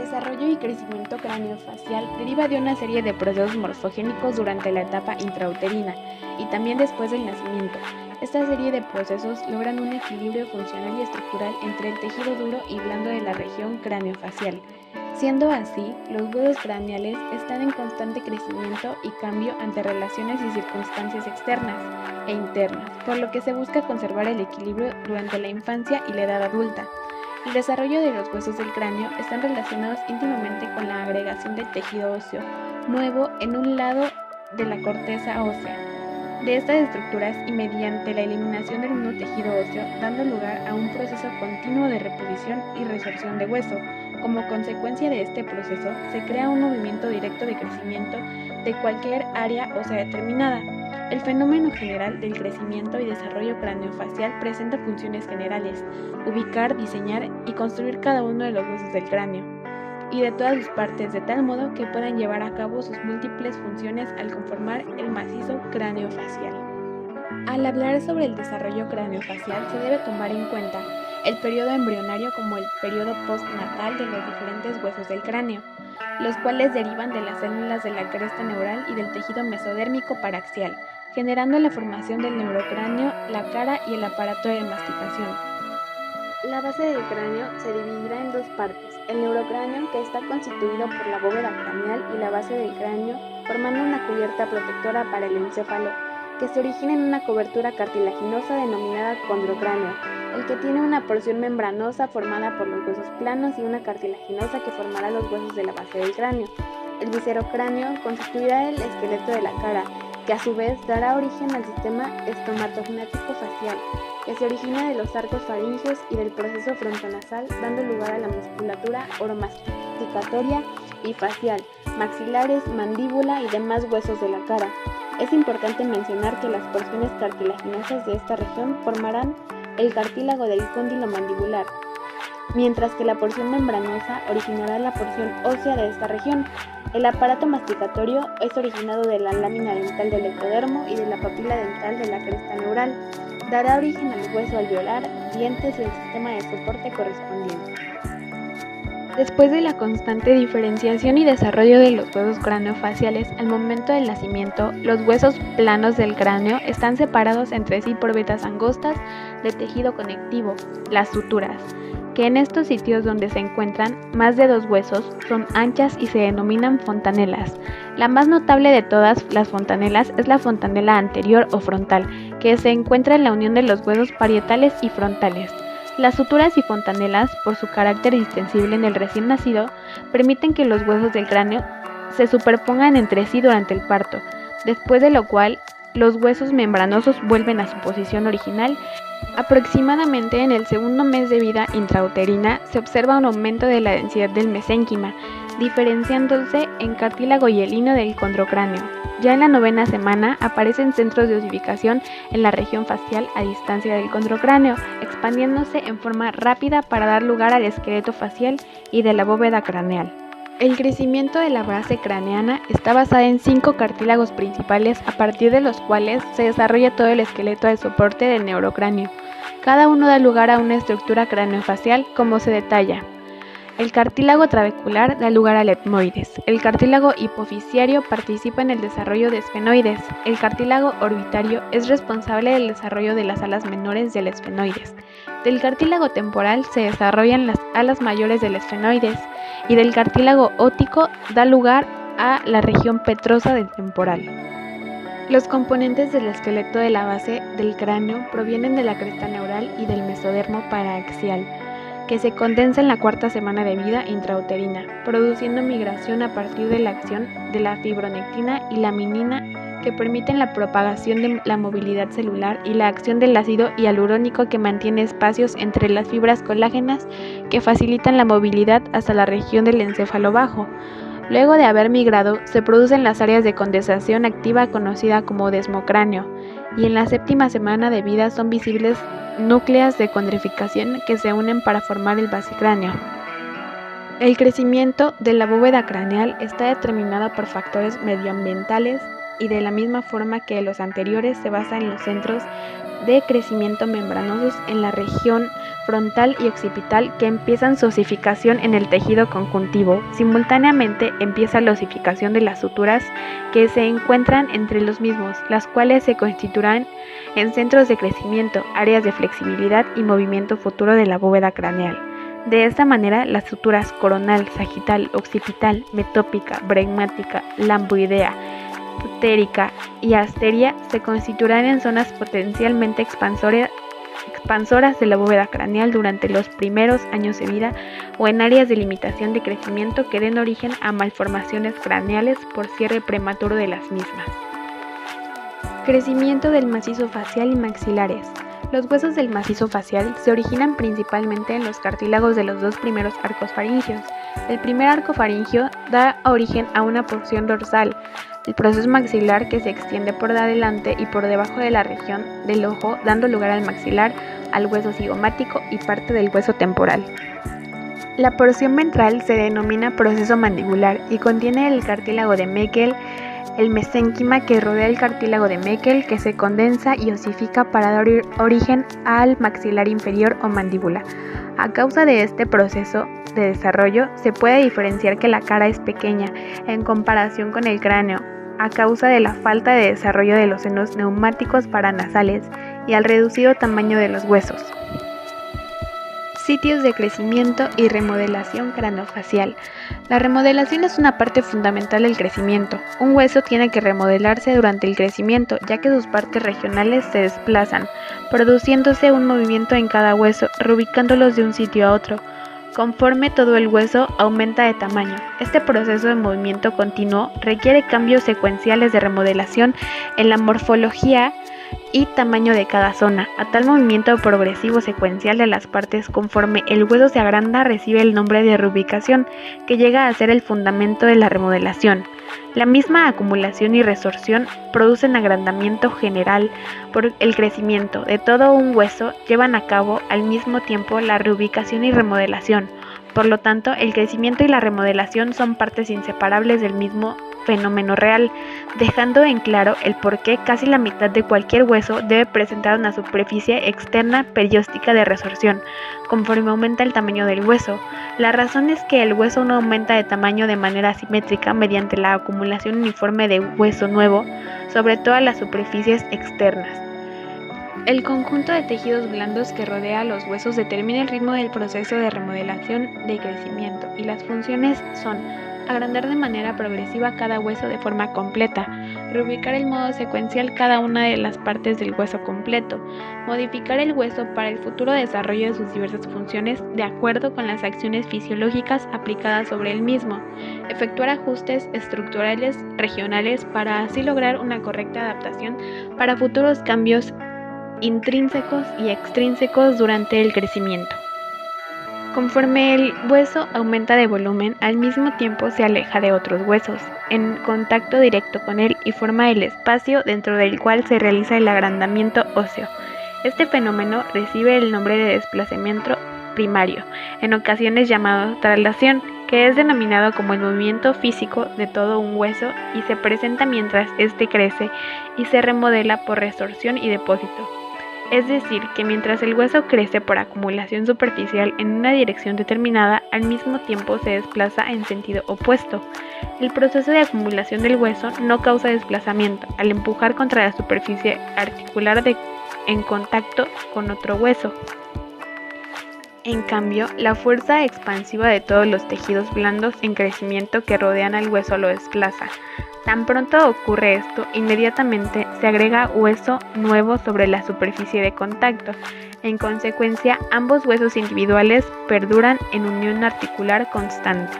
desarrollo y crecimiento craneofacial deriva de una serie de procesos morfogénicos durante la etapa intrauterina y también después del nacimiento. Esta serie de procesos logran un equilibrio funcional y estructural entre el tejido duro y blando de la región craneofacial. Siendo así, los huesos craneales están en constante crecimiento y cambio ante relaciones y circunstancias externas e internas, por lo que se busca conservar el equilibrio durante la infancia y la edad adulta. El desarrollo de los huesos del cráneo están relacionados íntimamente con la agregación del tejido óseo nuevo en un lado de la corteza ósea de estas estructuras y mediante la eliminación del mismo tejido óseo, dando lugar a un proceso continuo de reposición y resorción de hueso. Como consecuencia de este proceso, se crea un movimiento directo de crecimiento de cualquier área ósea determinada. El fenómeno general del crecimiento y desarrollo craneofacial presenta funciones generales: ubicar, diseñar y construir cada uno de los huesos del cráneo y de todas sus partes, de tal modo que puedan llevar a cabo sus múltiples funciones al conformar el macizo craneofacial. Al hablar sobre el desarrollo craneofacial se debe tomar en cuenta el periodo embrionario como el periodo postnatal de los diferentes huesos del cráneo, los cuales derivan de las células de la cresta neural y del tejido mesodérmico paraxial, generando la formación del neurocráneo, la cara y el aparato de masticación. La base del cráneo se dividirá en dos partes: el neurocráneo, que está constituido por la bóveda craneal, y la base del cráneo, formando una cubierta protectora para el encéfalo, que se origina en una cobertura cartilaginosa denominada condrocráneo, el que tiene una porción membranosa formada por los huesos planos y una cartilaginosa que formará los huesos de la base del cráneo. El viscerocráneo constituirá el esqueleto de la cara, que a su vez dará origen al sistema estomatognático facial, que se origina de los arcos faringeos y del proceso frontonasal, dando lugar a la musculatura oromasticatoria y facial, maxilares, mandíbula y demás huesos de la cara. Es importante mencionar que las porciones cartilaginosas de esta región formarán el cartílago del cóndilo mandibular, mientras que la porción membranosa originará la porción ósea de esta región. El aparato masticatorio es originado de la lámina dental del ectodermo y de la papila dental de la cresta neural. Dará origen al hueso alveolar, dientes y el sistema de soporte correspondiente. Después de la constante diferenciación y desarrollo de los huesos craneofaciales al momento del nacimiento, los huesos planos del cráneo están separados entre sí por vetas angostas de tejido conectivo, las suturas, que en estos sitios donde se encuentran más de dos huesos son anchas y se denominan fontanelas. La más notable de todas las fontanelas es la fontanela anterior o frontal, que se encuentra en la unión de los huesos parietales y frontales. Las suturas y fontanelas, por su carácter distensible en el recién nacido, permiten que los huesos del cráneo se superpongan entre sí durante el parto, después de lo cual los huesos membranosos vuelven a su posición original. Aproximadamente en el segundo mes de vida intrauterina se observa un aumento de la densidad del mesénquima, diferenciándose en cartílago hielino del condrocráneo. Ya en la 9ª semana aparecen centros de osificación en la región facial a distancia del condrocráneo, expandiéndose en forma rápida para dar lugar al esqueleto facial y de la bóveda craneal. El crecimiento de la base craneana está basada en 5 cartílagos principales, a partir de los cuales se desarrolla todo el esqueleto de soporte del neurocráneo. Cada uno da lugar a una estructura craneofacial, como se detalla. El cartílago trabecular da lugar al etmoides. El cartílago hipofisiario participa en el desarrollo de esfenoides. El cartílago orbitario es responsable del desarrollo de las alas menores del esfenoides. Del cartílago temporal se desarrollan las alas mayores del esfenoides y del cartílago óptico da lugar a la región petrosa del temporal. Los componentes del esqueleto de la base del cráneo provienen de la cresta neural y del mesodermo paraxial, que se condensa en la 4ª semana de vida intrauterina, produciendo migración a partir de la acción de la fibronectina y la minina, que permiten la propagación de la movilidad celular, y la acción del ácido hialurónico, que mantiene espacios entre las fibras colágenas que facilitan la movilidad hasta la región del encéfalo bajo. Luego de haber migrado, se producen las áreas de condensación activa conocida como desmocráneo, y en la 7ª semana de vida son visibles núcleos de condrificación que se unen para formar el basicráneo. El crecimiento de la bóveda craneal está determinado por factores medioambientales y de la misma forma que los anteriores se basa en los centros de crecimiento membranosos en la región frontal y occipital que empiezan su osificación en el tejido conjuntivo. Simultáneamente empieza la osificación de las suturas que se encuentran entre los mismos, las cuales se constituirán en centros de crecimiento, áreas de flexibilidad y movimiento futuro de la bóveda craneal. De esta manera, las suturas coronal, sagital, occipital, metópica, bregmática, lamboidea, putérica y asteria se constituirán en zonas potencialmente expansoras de la bóveda craneal durante los primeros años de vida o en áreas de limitación de crecimiento que den origen a malformaciones craneales por cierre prematuro de las mismas. Crecimiento del macizo facial y maxilares. Los huesos del macizo facial se originan principalmente en los cartílagos de los dos primeros arcos faringios. El primer arco faringio da origen a una porción dorsal, el proceso maxilar que se extiende por adelante y por debajo de la región del ojo, dando lugar al maxilar, al hueso cigomático y parte del hueso temporal. La porción ventral se denomina proceso mandibular y contiene el cartílago de Meckel, el mesénquima que rodea el cartílago de Meckel, que se condensa y osifica para dar origen al maxilar inferior o mandíbula. A causa de este proceso de desarrollo, se puede diferenciar que la cara es pequeña en comparación con el cráneo, a causa de la falta de desarrollo de los senos neumáticos paranasales y al reducido tamaño de los huesos. Sitios de crecimiento y remodelación craneofacial. La remodelación es una parte fundamental del crecimiento. Un hueso tiene que remodelarse durante el crecimiento, ya que sus partes regionales se desplazan, produciéndose un movimiento en cada hueso, reubicándolos de un sitio a otro, conforme todo el hueso aumenta de tamaño. Este proceso de movimiento continuo requiere cambios secuenciales de remodelación en la morfología y tamaño de cada zona. A tal movimiento progresivo secuencial de las partes conforme el hueso se agranda recibe el nombre de reubicación, que llega a ser el fundamento de la remodelación. La misma acumulación y resorción producen agrandamiento general por el crecimiento de todo un hueso, llevan a cabo al mismo tiempo la reubicación y remodelación. Por lo tanto, el crecimiento y la remodelación son partes inseparables del mismo fenómeno real, dejando en claro el por qué casi la mitad de cualquier hueso debe presentar una superficie externa perióstica de resorción, conforme aumenta el tamaño del hueso. La razón es que el hueso no aumenta de tamaño de manera simétrica mediante la acumulación uniforme de hueso nuevo sobre todas las superficies externas. El conjunto de tejidos blandos que rodea a los huesos determina el ritmo del proceso de remodelación de crecimiento, y las funciones son: agrandar de manera progresiva cada hueso de forma completa, reubicar el modo secuencial cada una de las partes del hueso completo, modificar el hueso para el futuro desarrollo de sus diversas funciones de acuerdo con las acciones fisiológicas aplicadas sobre el mismo, efectuar ajustes estructurales regionales para así lograr una correcta adaptación para futuros cambios intrínsecos y extrínsecos durante el crecimiento. Conforme el hueso aumenta de volumen, al mismo tiempo se aleja de otros huesos, en contacto directo con él, y forma el espacio dentro del cual se realiza el agrandamiento óseo. Este fenómeno recibe el nombre de desplazamiento primario, en ocasiones llamado traslación, que es denominado como el movimiento físico de todo un hueso y se presenta mientras éste crece y se remodela por resorción y depósito. Es decir, que mientras el hueso crece por acumulación superficial en una dirección determinada, al mismo tiempo se desplaza en sentido opuesto. El proceso de acumulación del hueso no causa desplazamiento al empujar contra la superficie articular en contacto con otro hueso. En cambio, la fuerza expansiva de todos los tejidos blandos en crecimiento que rodean al hueso lo desplaza. Tan pronto ocurre esto, inmediatamente se agrega hueso nuevo sobre la superficie de contacto. En consecuencia, ambos huesos individuales perduran en unión articular constante.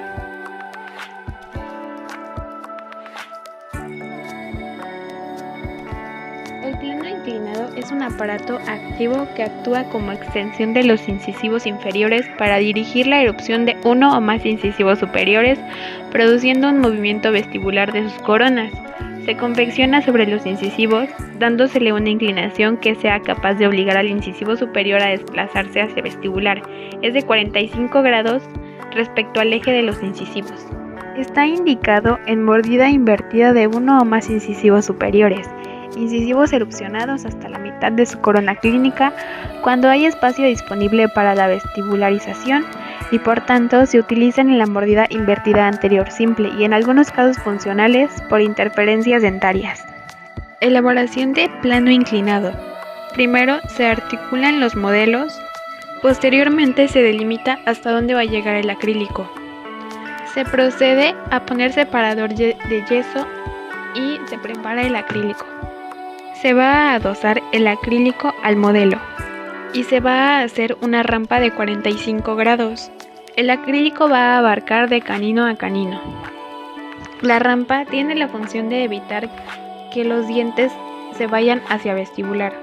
El plano inclinado es un aparato activo que actúa como extensión de los incisivos inferiores para dirigir la erupción de uno o más incisivos superiores, produciendo un movimiento vestibular de sus coronas. Se confecciona sobre los incisivos, dándosele una inclinación que sea capaz de obligar al incisivo superior a desplazarse hacia vestibular. Es de 45 grados respecto al eje de los incisivos. Está indicado en mordida invertida de uno o más incisivos superiores, incisivos erupcionados hasta la mitad mitad de su corona clínica cuando hay espacio disponible para la vestibularización y por tanto se utilizan en la mordida invertida anterior simple y en algunos casos funcionales por interferencias dentarias. Elaboración de plano inclinado. Primero se articulan los modelos, posteriormente se delimita hasta dónde va a llegar el acrílico. Se procede a poner separador de yeso y se prepara el acrílico. Se va a adosar el acrílico al modelo y se va a hacer una rampa de 45 grados. El acrílico va a abarcar de canino a canino. La rampa tiene la función de evitar que los dientes se vayan hacia vestibular.